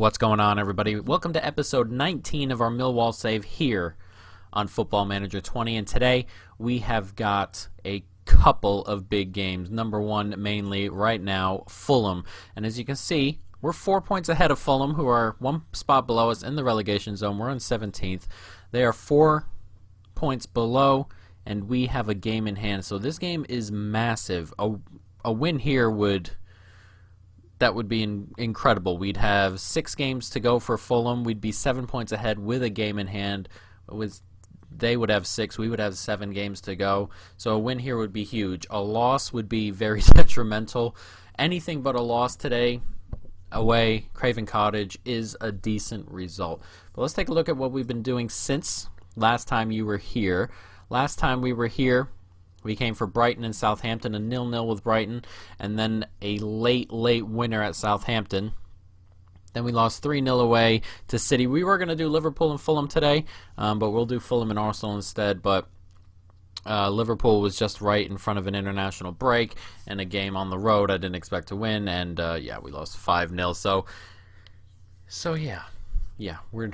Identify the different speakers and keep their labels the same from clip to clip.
Speaker 1: What's going on, everybody? Welcome to episode 19 of our Millwall save here on Football Manager 20. And today we have got a couple of big games. Number one, mainly right now, Fulham. And as you can see, we're 4 points ahead of Fulham, who are one spot below us in the relegation zone. We're in 17th. They are 4 points below, and we have a game in hand. So this game is massive. A win here would be incredible. We'd have 6 games to go for Fulham. We'd be 7 points ahead with a game in hand. They would have 6. We would have 7 games to go. So a win here would be huge. A loss would be very detrimental. Anything but a loss today away, Craven Cottage, is a decent result. But let's take a look at what we've been doing since last time you were here. Last time we were here, we came for Brighton and Southampton, a 0-0 with Brighton, and then a late winner at Southampton. Then we lost 3-0 away to City. We were going to do Liverpool and Fulham today, but we'll do Fulham and Arsenal instead. But Liverpool was just right in front of an international break and a game on the road I didn't expect to win, and yeah, we lost 5-0. So yeah, we're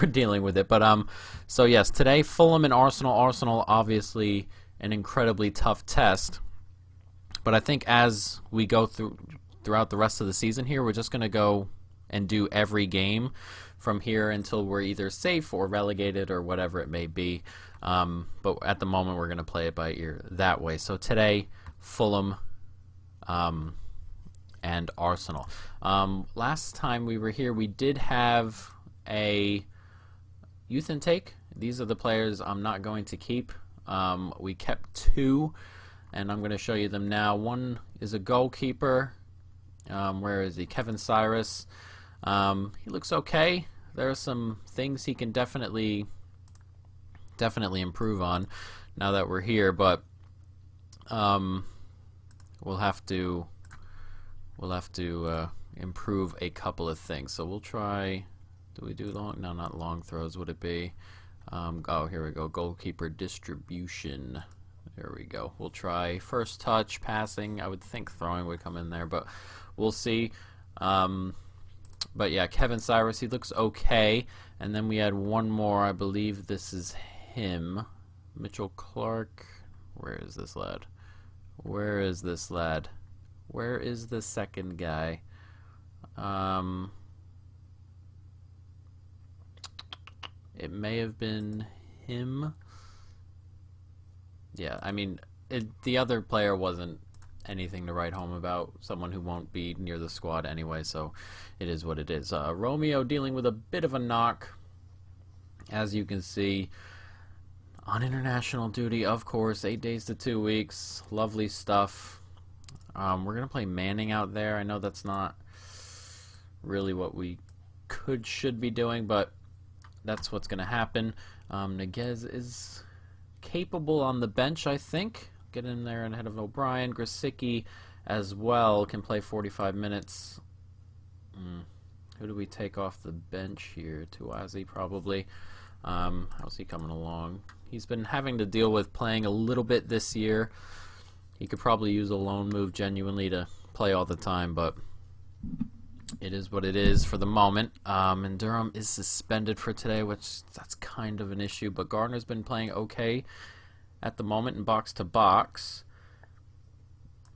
Speaker 1: dealing with it. But so yes, today Fulham and Arsenal. Arsenal obviously an incredibly tough test, but I think as we go throughout the rest of the season here, we're just going to go and do every game from here until we're either safe or relegated or whatever it may be. But at the moment, we're going to play it by ear that way. So today, Fulham and Arsenal. Last time we were here, we did have a youth intake. These are the players I'm not going to keep. We kept 2, and I'm going to show you them now. One is a goalkeeper. Where is he? Kevin Cyrus. He looks okay. There are some things he can definitely improve on now that we're here, but we'll have to improve a couple of things. So we'll try. Do we do long? No, not long throws. Would it be? Oh, here we go. Goalkeeper distribution. There we go. We'll try first touch, passing. I would think throwing would come in there, but we'll see. But yeah, Kevin Cyrus, he looks okay. And then we had one more. I believe this is him. Mitchell Clark. Where is this lad? Where is this lad? Where is the second guy? It may have been him. Yeah, I mean, the other player wasn't anything to write home about. Someone who won't be near the squad anyway, so it is what it is. Romeo dealing with a bit of a knock, as you can see. On international duty, of course, 8 days to 2 weeks. Lovely stuff. We're going to play Manning out there. I know that's not really what we should be doing, but that's what's going to happen. Neguez is capable on the bench, I think. Get in there ahead of O'Brien. Grosicki as well can play 45 minutes. Who do we take off the bench here? Tuazi probably. How's he coming along? He's been having to deal with playing a little bit this year. He could probably use a loan move genuinely to play all the time, but it is what it is for the moment. And Durham is suspended for today, which that's kind of an issue. But Gardner's been playing okay at the moment in box to box.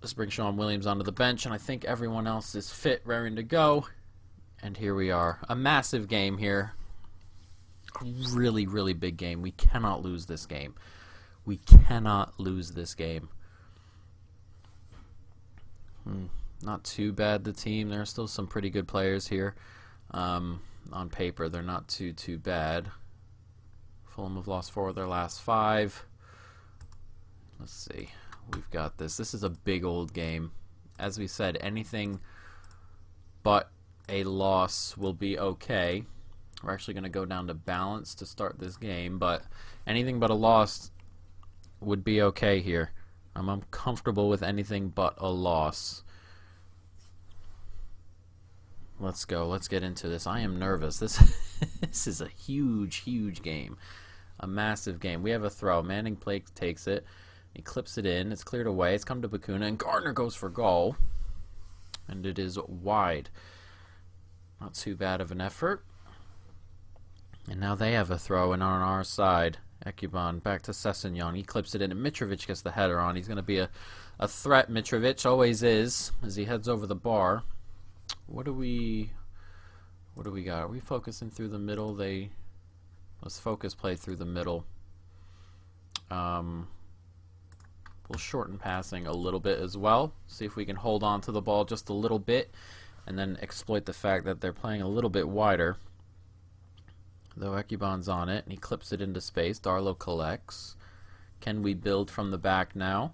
Speaker 1: Let's bring Sean Williams onto the bench, and I think everyone else is fit, raring to go. And here we are. A massive game here. A really, really big game. We cannot lose this game. We cannot lose this game. Not too bad, the team. There are still some pretty good players here. On paper, they're not too bad. Fulham have lost 4 of their last 5. Let's see. We've got this. This is a big old game. As we said, anything but a loss will be okay. We're actually going to go down to balance to start this game, but anything but a loss would be okay here. I'm comfortable with anything but a loss. Let's go. Let's get into this. I am nervous. This is a huge game. A massive game. We have a throw. Manning takes it. He clips it in. It's cleared away. It's come to Bakuna, and Gardner goes for goal. And it is wide. Not too bad of an effort. And now they have a throw in on our side. Ekuban back to Sessegnon. He clips it in, and Mitrovic gets the header on. He's going to be a threat. Mitrovic always is as he heads over the bar. What do we got? Are we focusing through the middle? Let's focus play through the middle. We'll shorten passing a little bit as well. See if we can hold on to the ball just a little bit, and then exploit the fact that they're playing a little bit wider. Though Ekuban's on it, and he clips it into space. Darlow collects. Can we build from the back now?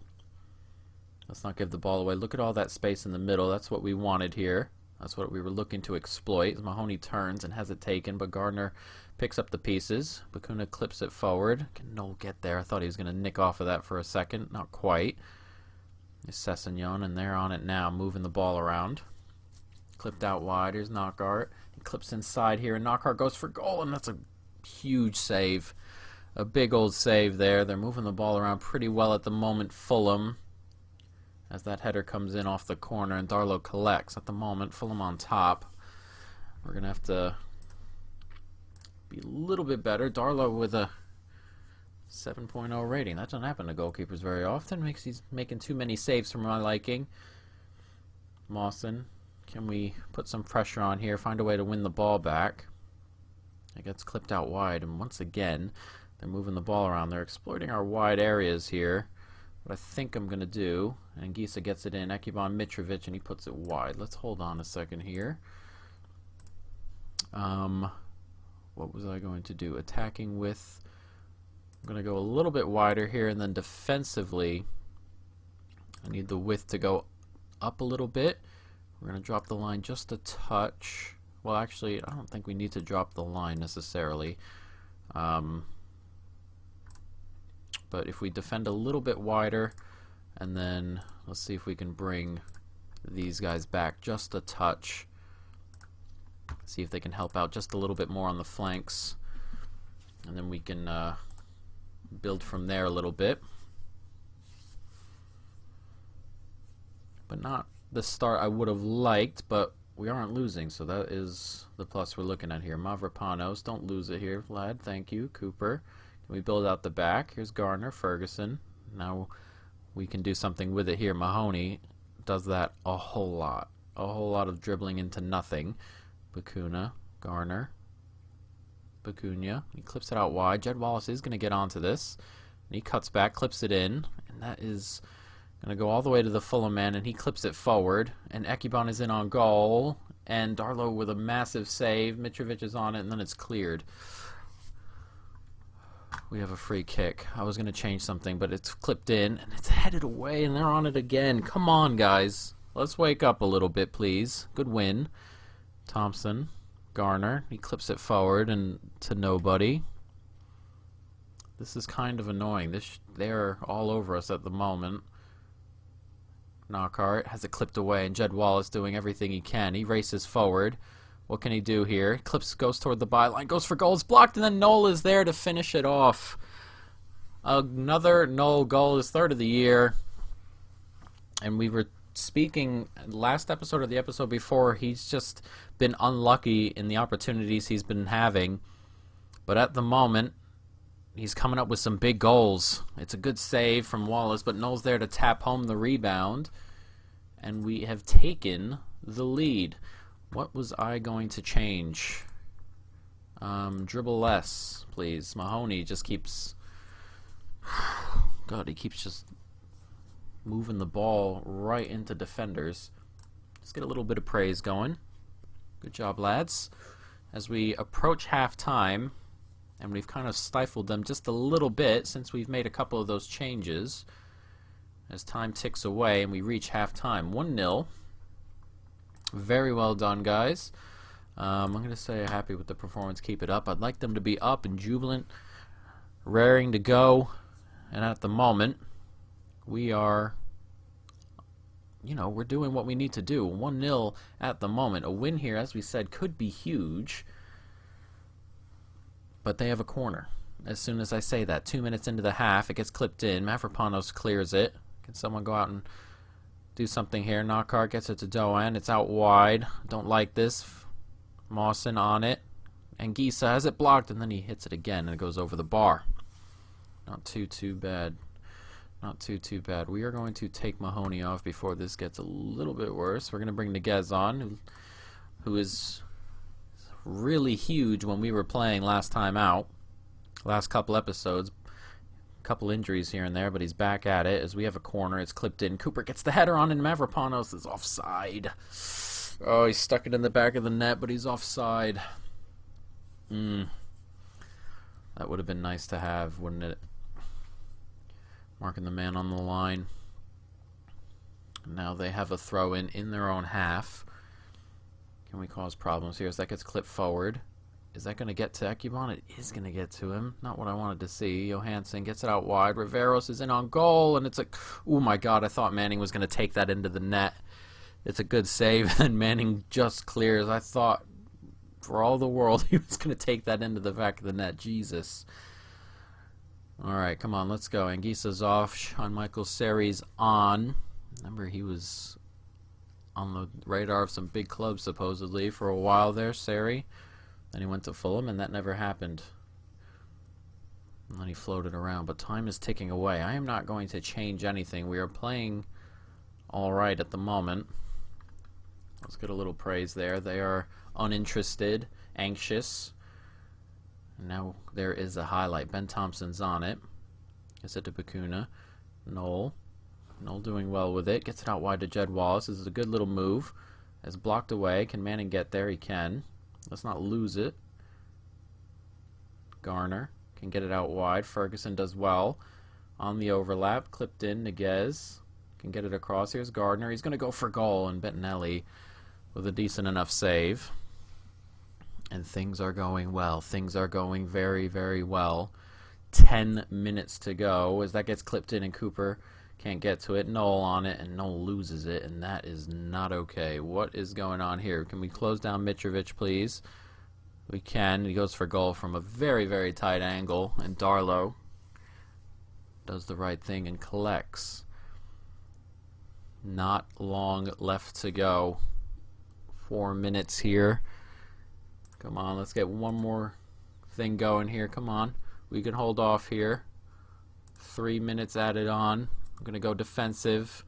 Speaker 1: Let's not give the ball away. Look at all that space in the middle. That's what we wanted here. That's what we were looking to exploit. Mahoney turns and has it taken, but Gardner picks up the pieces. Bacuna clips it forward. Can Noel get there? I thought he was going to nick off of that for a second. Not quite. It's Sessegnon, and they're on it now, moving the ball around. Clipped out wide. Here's Knockaert. He clips inside here, and Knockaert goes for goal, and that's a huge save. A big old save there. They're moving the ball around pretty well at the moment, Fulham, as that header comes in off the corner, and Darlow collects. At the moment, Fulham on top. We're going to have to be a little bit better. Darlow with a 7.0 rating. That doesn't happen to goalkeepers very often. He's making too many saves for my liking. Mawson. Can we put some pressure on here, find a way to win the ball back? It gets clipped out wide, and once again, they're moving the ball around. They're exploiting our wide areas here. What I think I'm going to do, and Gisa gets it in, Ekuban Mitrovic, and he puts it wide. Let's hold on a second here. What was I going to do? Attacking with... I'm going to go a little bit wider here, and then defensively, I need the width to go up a little bit. We're going to drop the line just a touch. Well, actually, I don't think we need to drop the line necessarily. But if we defend a little bit wider, and then let's see if we can bring these guys back just a touch. See if they can help out just a little bit more on the flanks. And then we can build from there a little bit. But not the start I would have liked, but we aren't losing, so that is the plus we're looking at here. Mavropanos, don't lose it here, Vlad. Thank you. Cooper. Can we build out the back? Here's Gardner, Ferguson. Now we can do something with it here. Mahoney does that a whole lot. A whole lot of dribbling into nothing. Bacuna, Garner, Bacuna. He clips it out wide. Jed Wallace is going to get onto this. And he cuts back, clips it in, and that is going to go all the way to the Fulham man, and he clips it forward. And Ekuban is in on goal, and Darlow with a massive save. Mitrovic is on it, and then it's cleared. We have a free kick. I was going to change something, but it's clipped in, and it's headed away, and they're on it again. Come on, guys. Let's wake up a little bit, please. Good win. Thompson, Garner. He clips it forward and to nobody. This is kind of annoying. They're all over us at the moment. Knockaert has it clipped away, and Jed Wallace doing everything he can. He races forward. What can he do here? Clips goes toward the byline, goes for goal, it's blocked, and then Noel is there to finish it off. Another Noel goal, his third of the year. And we were speaking last episode or the episode before, he's just been unlucky in the opportunities he's been having. But at the moment, he's coming up with some big goals. It's a good save from Wallace, but Noel's there to tap home the rebound. And we have taken the lead. What was I going to change? Dribble less, please. Mahoney just keeps... God, he keeps just moving the ball right into defenders. Let's get a little bit of praise going. Good job, lads. As we approach halftime, and we've kind of stifled them just a little bit since we've made a couple of those changes. As time ticks away and we reach halftime, 1-0. Very well done, guys. I'm going to say happy with the performance. Keep it up. I'd like them to be up and jubilant, raring to go. And at the moment, we are, we're doing what we need to do. 1-0 at the moment. A win here, as we said, could be huge. But they have a corner. As soon as I say that, 2 minutes into the half, it gets clipped in. Mavropanos clears it. Can someone go out and do something here? Knockaert gets it to Doan. It's out wide. Don't like this. Mawson on it. And Gisa has it blocked, and then he hits it again, and it goes over the bar. Not too bad. Not too bad. We are going to take Mahoney off before this gets a little bit worse. We're going to bring Niguez on, who is really huge when we were playing last time out. Last couple episodes. Couple injuries here and there, but he's back at it as we have a corner. It's clipped in. Cooper gets the header on, and Mavropanos is offside. Oh, he stuck it in the back of the net, but he's offside. That would have been nice to have, wouldn't it? Marking the man on the line. Now they have a throw in their own half. Can we cause problems here as that gets clipped forward? Is that going to get to Ekuban? It is going to get to him. Not what I wanted to see. Johansson gets it out wide. Riveros is in on goal, and it's like, oh my God, I thought Manning was going to take that into the net. It's a good save, and Manning just clears. I thought, for all the world, he was going to take that into the back of the net. Jesus. All right, come on, let's go. Anguissa's off. Sean Michael Seri's on. Remember, he was on the radar of some big clubs, supposedly, for a while there, Seri. Then he went to Fulham, and that never happened. And then he floated around, but time is ticking away. I am not going to change anything. We are playing all right at the moment. Let's get a little praise there. They are uninterested, anxious. And now there is a highlight. Ben Thompson's on it. Gets it to Bakuna. Noel doing well with it. Gets it out wide to Jed Wallace. This is a good little move. It's blocked away. Can Manning get there? He can. Let's not lose it. Garner can get it out wide. Ferguson does well on the overlap. Clipped in. Niguez can get it across. Here's Gardner. He's going to go for goal, and Bettinelli with a decent enough save. And things are going well. Things are going very, very well. 10 minutes to go as that gets clipped in, and Cooper can't get to it. Noel on it, and Noel loses it, and that is not okay. What is going on here? Can we close down Mitrovic, please? We can. He goes for goal from a very, very tight angle, and Darlow does the right thing and collects. Not long left to go. 4 minutes here. Come on, let's get one more thing going here. Come on. We can hold off here. 3 minutes added on. I'm going to go defensive,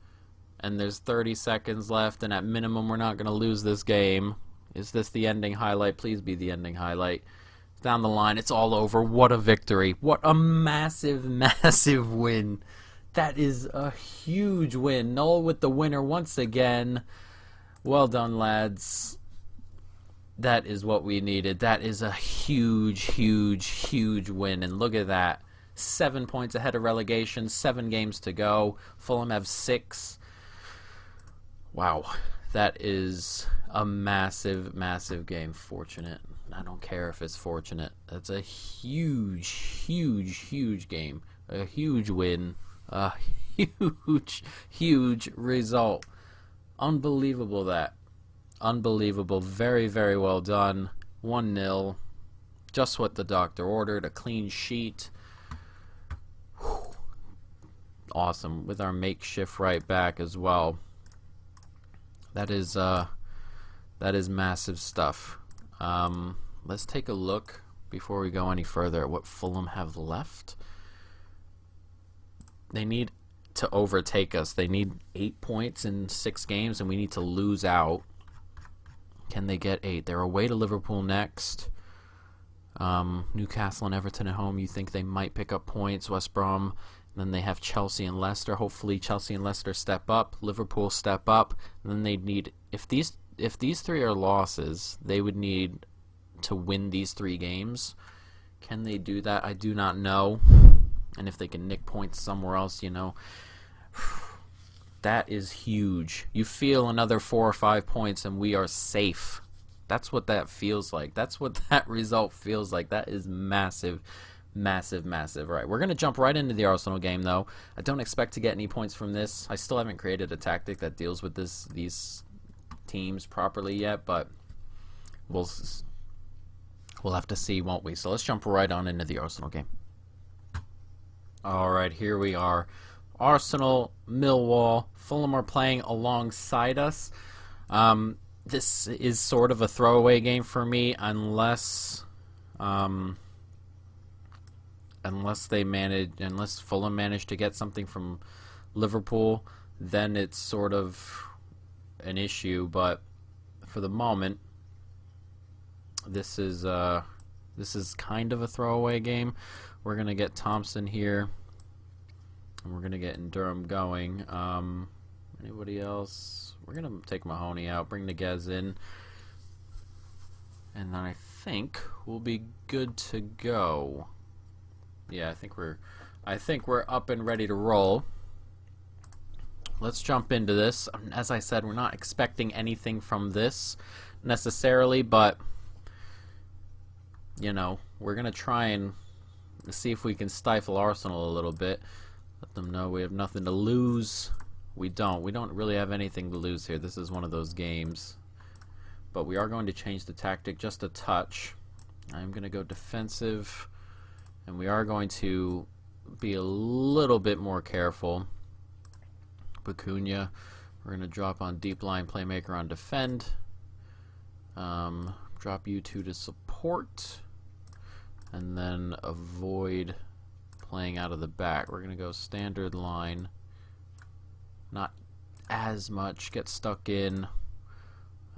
Speaker 1: and there's 30 seconds left, and at minimum we're not going to lose this game. Is this the ending highlight? Please be the ending highlight. Down the line, it's all over. What a victory. What a massive, massive win. That is a huge win. Noel with the winner once again. Well done, lads. That is what we needed. That is a huge, huge, huge win, and look at that. 7 points ahead of relegation, 7 games to go. Fulham have 6. Wow, that is a massive, massive game. Fortunate. I don't care if it's fortunate. That's a huge, huge, huge game. A huge win. A huge, huge result. Unbelievable that. Unbelievable. Very, very well done. 1-0. Just what the doctor ordered. A clean sheet. Awesome, with our makeshift right back as well. That is massive stuff. Let's take a look before we go any further at what Fulham have left. They need to overtake us. They need 8 points in 6 games, and we need to lose out. Can they get 8? They're away to Liverpool next. Newcastle and Everton at home. You think they might pick up points. West Brom. Then they have Chelsea and Leicester. Hopefully Chelsea and Leicester step up. Liverpool step up. And then they need, if these 3 are losses, they would need to win these 3 games. Can they do that? I do not know. And if they can nick points somewhere else, you know, that is huge. You feel another 4 or 5 points and we are safe. That's what that feels like. That's what that result feels like. That is massive. Massive, massive. Right, we're going to jump right into the Arsenal game, though. I don't expect to get any points from this. I still haven't created a tactic that deals with these teams properly yet, but we'll have to see, won't we? So let's jump right on into the Arsenal game. All right, here we are. Arsenal, Millwall, Fulham are playing alongside us. this is sort of a throwaway game for me unless unless Fulham manage to get something from Liverpool, then it's sort of an issue. But for the moment, this is kind of a throwaway game. We're gonna get Thompson here, and we're gonna get Durham going. Anybody else? We're gonna take Mahoney out, bring Niguez in, and then I think we'll be good to go. Yeah, I think we're up and ready to roll. Let's jump into this. As I said, we're not expecting anything from this necessarily, but you know, we're gonna try and see if we can stifle Arsenal a little bit. Let them know we have nothing to lose. We don't really have anything to lose here. This is one of those games. But we are going to change the tactic just a touch. I'm going to go defensive, and we are going to be a little bit more careful. Bacuna, we're going to drop on deep line playmaker on defend. Drop you two to support, and then avoid playing out of the back. We're going to go standard line. Not as much. Get stuck in.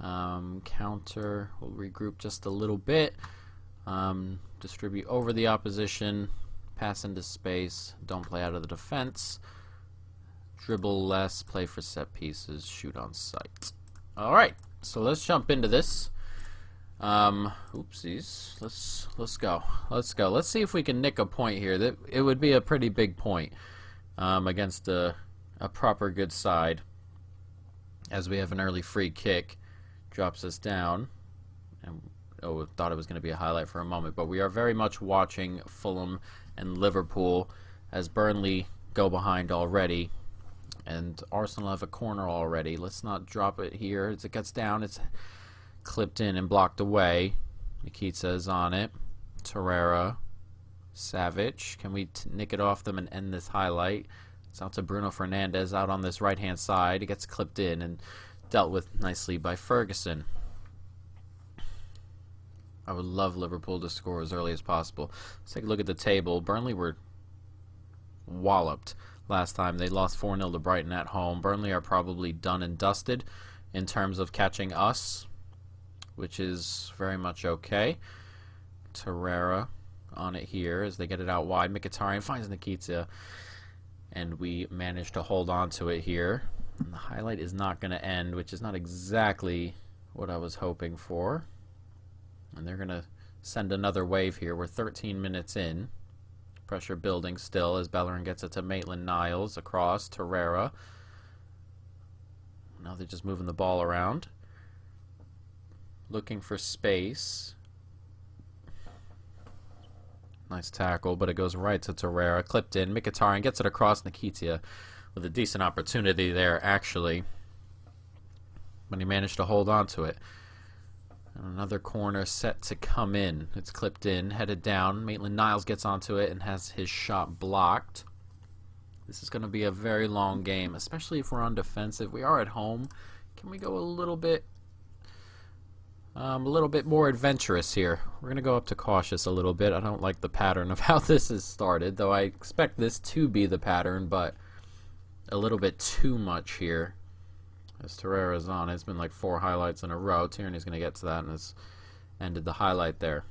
Speaker 1: Counter. We'll regroup just a little bit. Distribute over the opposition. Pass into space. Don't play out of the defense. Dribble less. Play for set pieces. Shoot on sight. Alright. So let's jump into this. Oopsies. Let's go. Let's see if we can nick a point here. It would be a pretty big point against a proper good side, as we have an early free kick. Drops us down, and thought it was going to be a highlight for a moment, but we are very much watching Fulham and Liverpool as Burnley go behind already, and Arsenal have a corner already. Let's not drop it here. As it gets down, it's clipped in and blocked away. Nikita is on it. Torreira, Savic. Can we nick it off them and end this highlight? It's out to Bruno Fernandes out on this right-hand side. It gets clipped in and dealt with nicely by Ferguson. I would love Liverpool to score as early as possible. Let's take a look at the table. Burnley were walloped last time. They lost 4-0 to Brighton at home. Burnley are probably done and dusted in terms of catching us, which is very much okay. Torreira on it here as they get it out wide. Mkhitaryan finds Nikita, and we manage to hold on to it here. And the highlight is not going to end, which is not exactly what I was hoping for. And they're going to send another wave here. We're 13 minutes in. Pressure building still as Bellerin gets it to Maitland-Niles across. Torreira. Now they're just moving the ball around. Looking for space. Nice tackle, but it goes right to Torreira. Clipped in. Mkhitaryan gets it across. Nikita with a decent opportunity there, actually. But he managed to hold on to it. And another corner set to come in. It's clipped in, headed down. Maitland-Niles gets onto it and has his shot blocked. This is going to be a very long game, especially if we're on defensive. We are at home. Can we go a little bit more adventurous here? We're going to go up to cautious a little bit. I don't like the pattern of how this has started, though I expect this to be the pattern, but a little bit too much here. As Torreira's on, it's been like 4 highlights in a row. Tierney's going to get to that, and has ended the highlight there.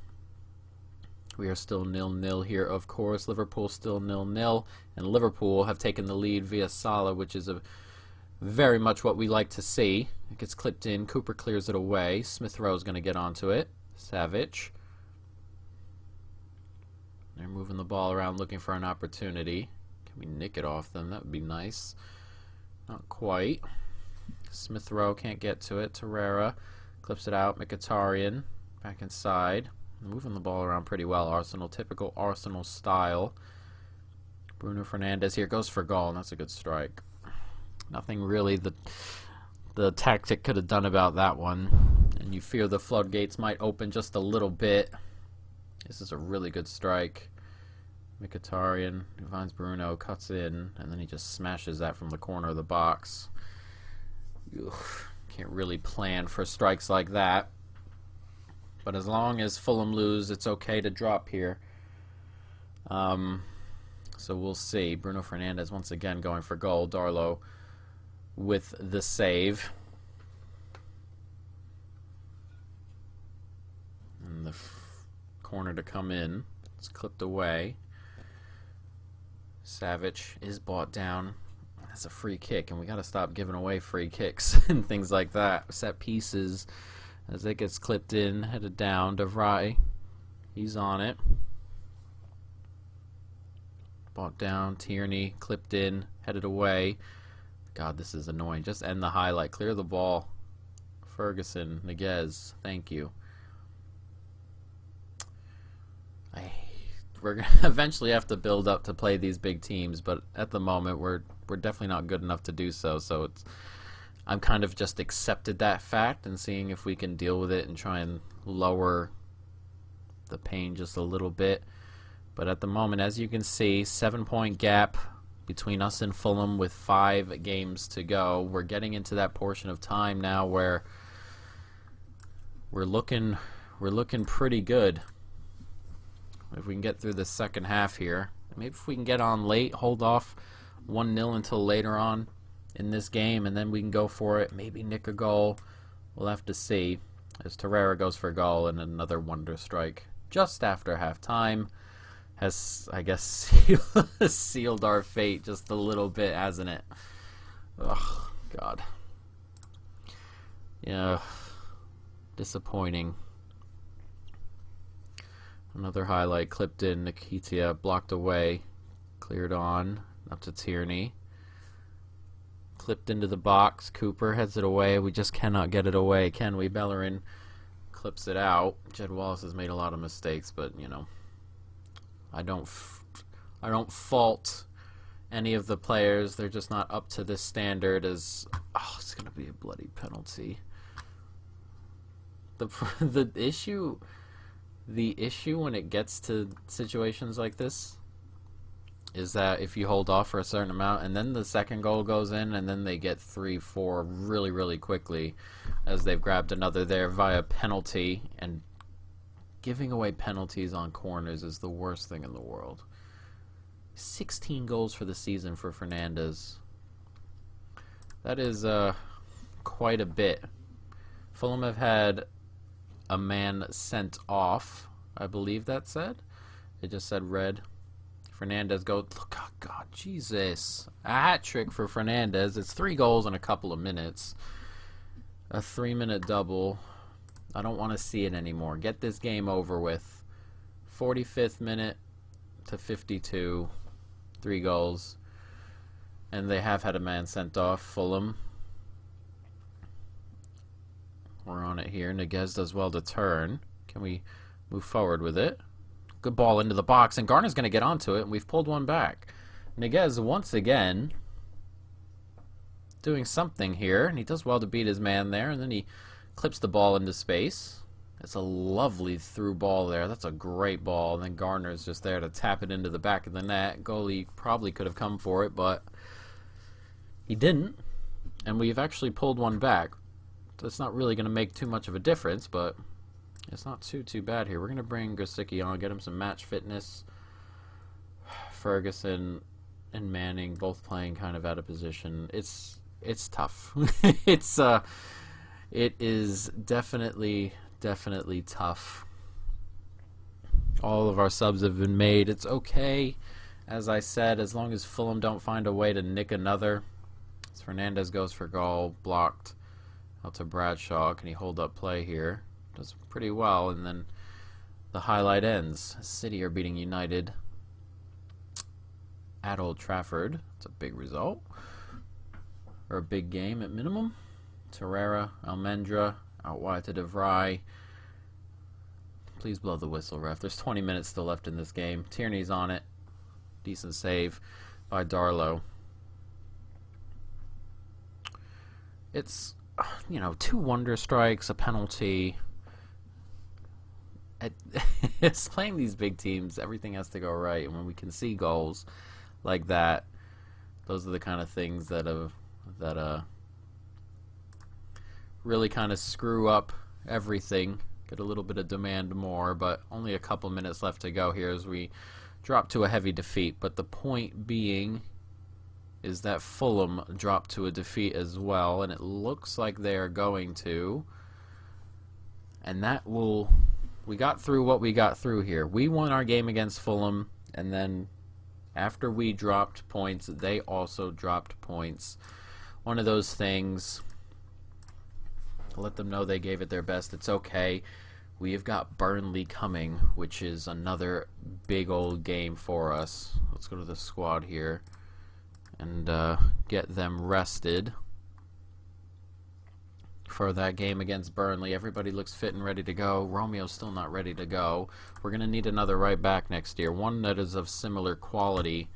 Speaker 1: We are still 0-0 here, of course. Liverpool still 0-0, and Liverpool have taken the lead via Salah, which is very much what we like to see. It gets clipped in. Cooper clears it away. Smith Rowe's going to get onto it. Savic. They're moving the ball around, looking for an opportunity. Can we nick it off them? That would be nice. Not quite. Smith Rowe can't get to it. Torreira clips it out. Mkhitaryan back inside. Moving the ball around pretty well. Arsenal, typical Arsenal style. Bruno Fernandes here goes for goal, and that's a good strike. Nothing really the tactic could have done about that one. And you fear the floodgates might open just a little bit. This is a really good strike. Mkhitaryan, who finds Bruno, cuts in, and then he just smashes that from the corner of the box. Ugh, Can't really plan for strikes like that. But as long as Fulham lose, it's okay to drop here. So we'll see. Bruno Fernandes once again going for goal. Darlow with the save. And the corner to come in. It's clipped away. Savic is brought down. That's a free kick, and we got to stop giving away free kicks and things like that. Set pieces as it gets clipped in, headed down. De Vrij, he's on it. Brought down. Tierney clipped in, headed away. God, this is annoying. Just end the highlight. Clear the ball. Ferguson, Niguez, thank you. We're going to eventually have to build up to play these big teams, but at the moment we're definitely not good enough to do so. So I'm kind of just accepted that fact and seeing if we can deal with it and try and lower the pain just a little bit. But at the moment, as you can see, 7-point gap between us and Fulham with 5 games to go. We're getting into that portion of time now where we're looking pretty good. If we can get through the second half here, maybe if we can get on late, hold off 1-0 until later on in this game, and then we can go for it, maybe nick a goal. We'll have to see as Torreira goes for a goal and another wonder strike just after halftime has, I guess, sealed our fate just a little bit, hasn't it? Oh, God. Yeah, disappointing. Another highlight clipped in. Nikitia blocked away. Cleared on. Up to Tierney. Clipped into the box. Cooper heads it away. We just cannot get it away, can we? Bellerin clips it out. Jed Wallace has made a lot of mistakes, but, you know, I don't fault any of the players. They're just not up to this standard. It's going to be a bloody penalty. The issue when it gets to situations like this is that if you hold off for a certain amount and then the second goal goes in and then they get 3-4 really, really quickly as they've grabbed another there via penalty, and giving away penalties on corners is the worst thing in the world. 16 goals for the season for Fernandes. That is quite a bit. Fulham have had a man sent off, I believe that said. It just said red. Fernandes goes. Look, oh God, Jesus. A hat trick for Fernandes. It's 3 goals in a couple of minutes. A 3-minute double. I don't want to see it anymore. Get this game over with. 45th minute to 52. 3 goals. And they have had a man sent off. Fulham. We're on it here. Niguez does well to turn. Can we move forward with it? Good ball into the box, and Garner's going to get onto it, and we've pulled one back. Niguez once again doing something here, and he does well to beat his man there, and then he clips the ball into space. That's a lovely through ball there. That's a great ball. And then Garner's just there to tap it into the back of the net. Goalie probably could have come for it, but he didn't, and we've actually pulled one back. So it's not really going to make too much of a difference, but it's not too bad here. We're going to bring Gosicki on, get him some match fitness. Ferguson and Manning both playing kind of out of position. It's tough. It is definitely tough. All of our subs have been made. It's okay, as I said, as long as Fulham don't find a way to nick another. As Fernandes goes for goal, blocked. Out to Bradshaw. Can he hold up play here? Does pretty well, and then the highlight ends. City are beating United at Old Trafford. It's a big result. Or a big game at minimum. Torreira, Almendra, out wide to De Vrij. Please blow the whistle, ref. There's 20 minutes still left in this game. Tierney's on it. Decent save by Darlow. It's, 2 wonder strikes, a penalty. It's playing these big teams, everything has to go right, and when we can see goals like that, those are the kind of things that really kind of screw up everything. Get a little bit of demand more, but only a couple minutes left to go here as we drop to a heavy defeat. But the point being is that Fulham dropped to a defeat as well, and it looks like they are going to. And that will... We got through what we got through here. We won our game against Fulham, and then after we dropped points, they also dropped points. One of those things. Let them know they gave it their best. It's okay. We have got Burnley coming, which is another big old game for us. Let's go to the squad here and get them rested for that game against Burnley. Everybody looks fit and ready to go. Romeo's still not ready to go. We're going to need another right back next year. One that is of similar quality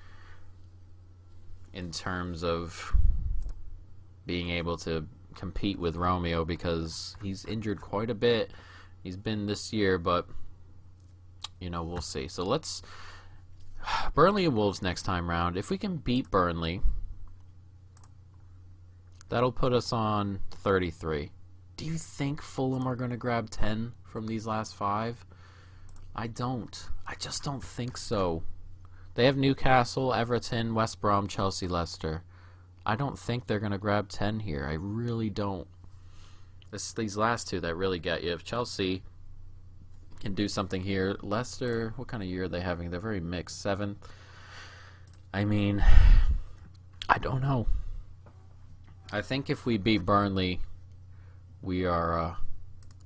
Speaker 1: in terms of being able to compete with Romeo, because he's injured quite a bit. He's been this year, but you know, we'll see. So let's Burnley and Wolves next time round. If we can beat Burnley, that'll put us on 33. Do you think Fulham are going to grab 10 from these last 5? I don't. I just don't think so. They have Newcastle, Everton, West Brom, Chelsea, Leicester. I don't think they're going to grab 10 here. I really don't. These last two that really get you. If Chelsea can do something here, Leicester, what kind of year are they having? They're very mixed. 7th. I mean, I don't know. I think if we beat Burnley, we are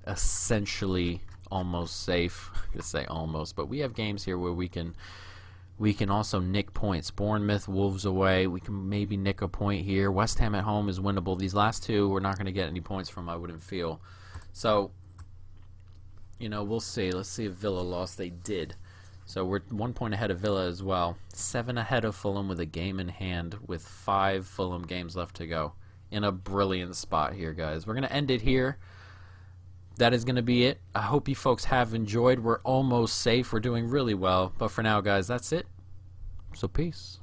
Speaker 1: essentially almost safe. I'm going to say almost, but we have games here where we can also nick points. Bournemouth, Wolves away, we can maybe nick a point here. West Ham at home is winnable. These last two we're not going to get any points from, I wouldn't feel. So, you know, we'll see. Let's see if Villa lost. They did. So we're 1 point ahead of Villa as well. 7 ahead of Fulham with a game in hand with 5 Fulham games left to go. In a brilliant spot here, guys. We're going to end it here. That is going to be it. I hope you folks have enjoyed. We're almost safe. We're doing really well. But for now, guys, that's it. So peace.